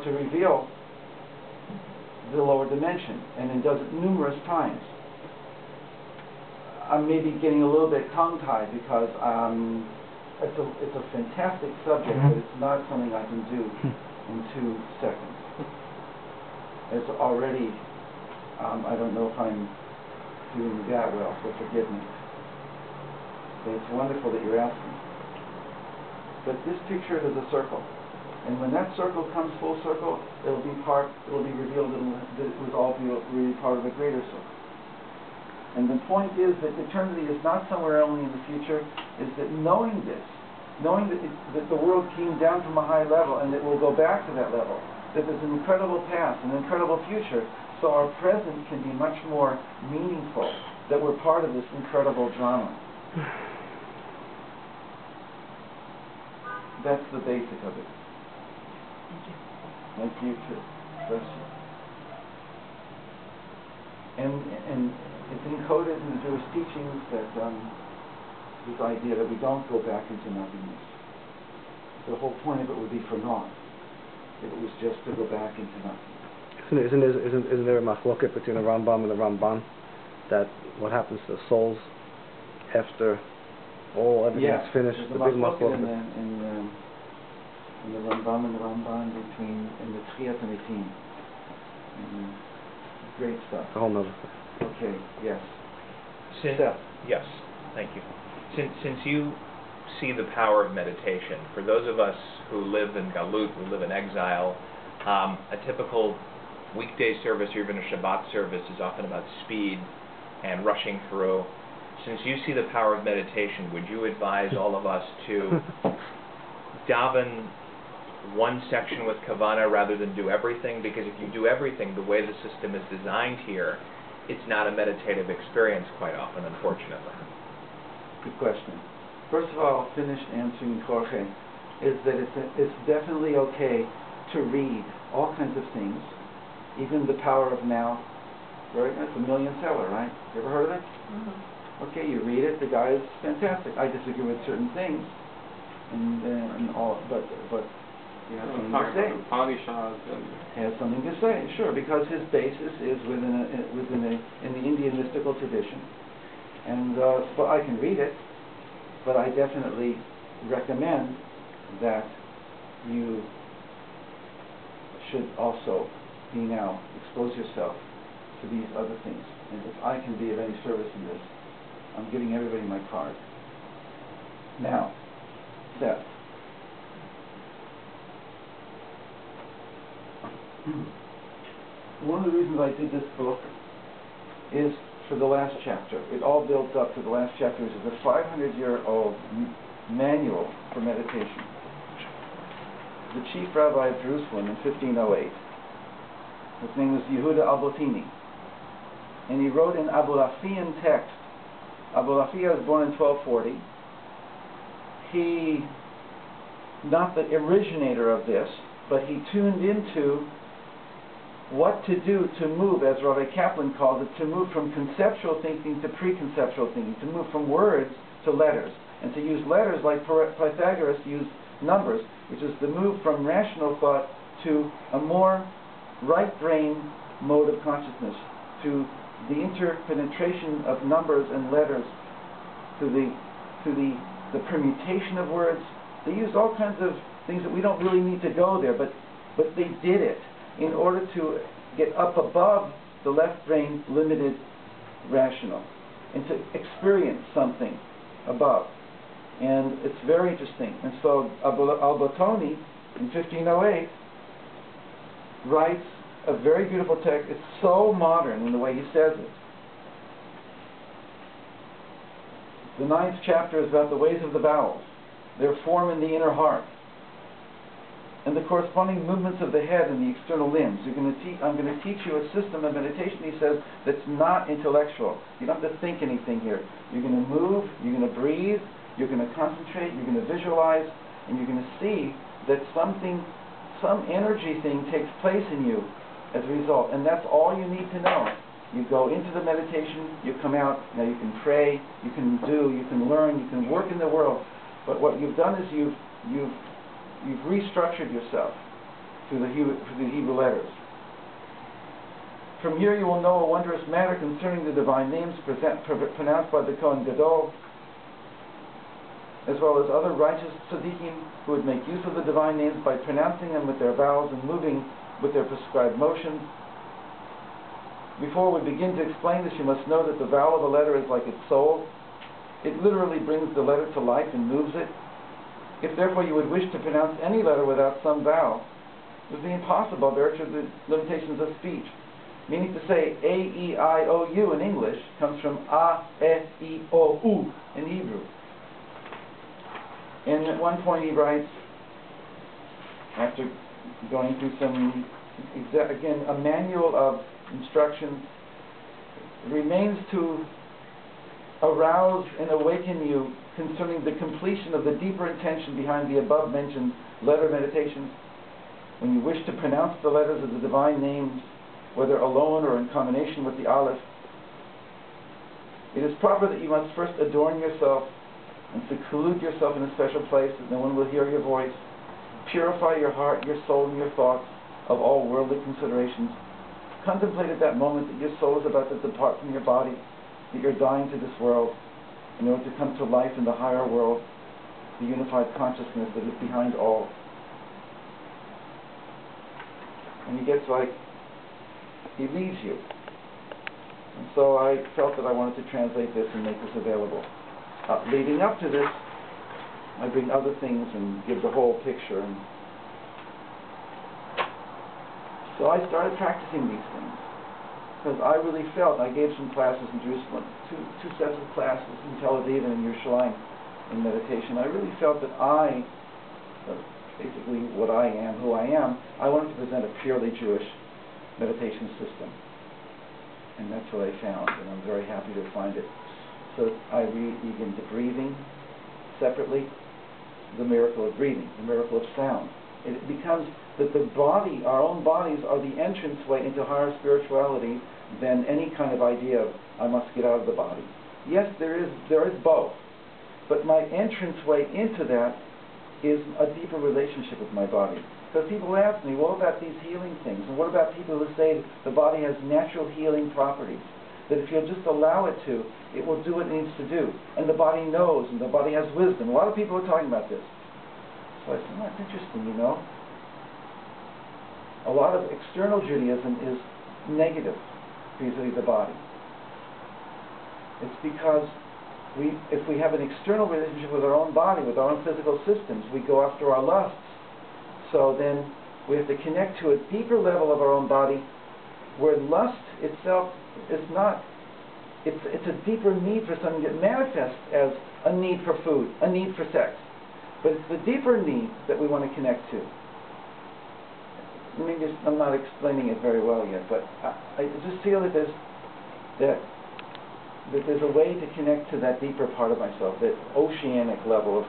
to reveal the lower dimension, and it does it numerous times. I'm maybe getting a little bit tongue-tied because it's a fantastic subject, but it's not something I can do in 2 seconds. It's already, I don't know if I'm doing that well, so forgive me. But it's wonderful that you're asking. But this picture is a circle. And when that circle comes full circle, it'll be revealed that it was all really part of a greater circle. And the point is that eternity is not somewhere only in the future, is that knowing this, knowing that the world came down from a high level and that we'll go back to that level, that there's an incredible past, an incredible future, so our present can be much more meaningful, that we're part of this incredible drama. That's the basic of it. Thank you too. Bless you. And it's encoded in the Jewish teachings that this idea that we don't go back into nothingness. The whole point of it would be for naught. If it was just to go back into nothing. Isn't there a machloket between the Rambam and the Ramban that what happens to the souls after everything's finished? The big machloket in the Rambam and the Ramban in the Tchiyat HaMetim. Great stuff. A whole nother thing. Okay, yes. Yes, thank you. Since you see the power of meditation, for those of us who live in Galut, who live in exile, a typical weekday service or even a Shabbat service is often about speed and rushing through. Since you see the power of meditation, would you advise all of us to daven one section with Kavana rather than do everything? Because if you do everything the way the system is designed here, it's not a meditative experience quite often, unfortunately. Good question. First of all, finished answering Jorge, is that it's definitely okay to read all kinds of things, even The Power of Now. Right? That's a million-seller, right? You ever heard of it? Mm-hmm. Okay, you read it. The guy is fantastic. I disagree with certain things, and all, but he has something to say. He has something to say, sure, because his basis is in the Indian mystical tradition, and so I can read it. But I definitely recommend that you should also expose yourself to these other things. And if I can be of any service in this, I'm giving everybody my card. Now, Seth. One of the reasons I did this book is for the last chapter. It all builds up to the last chapter, which is a 500-year-old manual for meditation. The chief rabbi of Jerusalem in 1508, his name was Yehuda Albottini, and he wrote an Abulafian text. Abulafia was born in 1240. He, not the originator of this, but he tuned into what to do to move, as Rabbi Kaplan calls it, to move from conceptual thinking to preconceptual thinking, to move from words to letters, and to use letters like Pythagoras used numbers, which is the move from rational thought to a more right-brain mode of consciousness, to the interpenetration of numbers and letters, to the permutation of words. They used all kinds of things that we don't really need to go there, but they did it in order to get up above the left brain limited rational and to experience something above. And it's very interesting. And so Albottini in 1508 writes a very beautiful text. It's so modern in the way he says it. The 9th chapter is about the ways of the bowels, their form in the inner heart, and the corresponding movements of the head and the external limbs. I'm going to teach you a system of meditation, he says, that's not intellectual. You don't have to think anything here. You're going to move, you're going to breathe, you're going to concentrate, you're going to visualize, and you're going to see that some energy thing takes place in you as a result. And that's all you need to know. You go into the meditation, you come out, now you can pray, you can learn, you can work in the world. But what you've done is you've restructured yourself through the Hebrew letters. From here you will know a wondrous matter concerning the divine names pronounced by the Kohen Gadol, as well as other righteous tzaddikim who would make use of the divine names by pronouncing them with their vowels and moving with their prescribed motions. Before we begin to explain this, you must know that the vowel of a letter is like its soul. It literally brings the letter to life and moves it. If therefore you would wish to pronounce any letter without some vowel, it would be impossible by virtue of the limitations of speech. Meaning to say A-E-I-O-U in English comes from A-E-I-O-U in Hebrew. And at one point he writes, after going through some, again, a manual of instructions, remains to arouse and awaken you concerning the completion of the deeper intention behind the above-mentioned letter meditations. When you wish to pronounce the letters of the divine names, whether alone or in combination with the Aleph, it is proper that you must first adorn yourself and seclude yourself in a special place that no one will hear your voice. Purify your heart, your soul, and your thoughts of all worldly considerations. Contemplate at that moment that your soul is about to depart from your body, that you're dying to this world in order to come to life in the higher world, the unified consciousness that is behind all. And he gets like, he leaves you. And so I felt that I wanted to translate this and make this available. Leading up to this, I bring other things and give the whole picture. And so I started practicing these things because I really felt, I gave some classes in Jerusalem, two sets of classes in Tel Aviv and in Yerushalayim in meditation. I really felt that basically what I am, who I am, I wanted to present a purely Jewish meditation system. And that's what I found, and I'm very happy to find it. So I read into breathing separately, the miracle of breathing, the miracle of sound. It becomes that the body, our own bodies, are the entranceway into higher spirituality than any kind of idea of I must get out of the body. Yes, there is both, but my entranceway into that is a deeper relationship with my body. Because people ask me, what about these healing things? And what about people who say the body has natural healing properties? That if you'll just allow it to, it will do what it needs to do. And the body knows, and the body has wisdom. A lot of people are talking about this. So I said, well, that's interesting, you know. A lot of external Judaism is negative vis-a-vis the body. It's because if we have an external relationship with our own body, with our own physical systems, we go after our lusts. So then we have to connect to a deeper level of our own body where lust itself is not, it's a deeper need for something that manifests as a need for food, a need for sex. But it's the deeper need that we want to connect to. Maybe I'm not explaining it very well yet, but I just feel that there's a way to connect to that deeper part of myself, that oceanic level of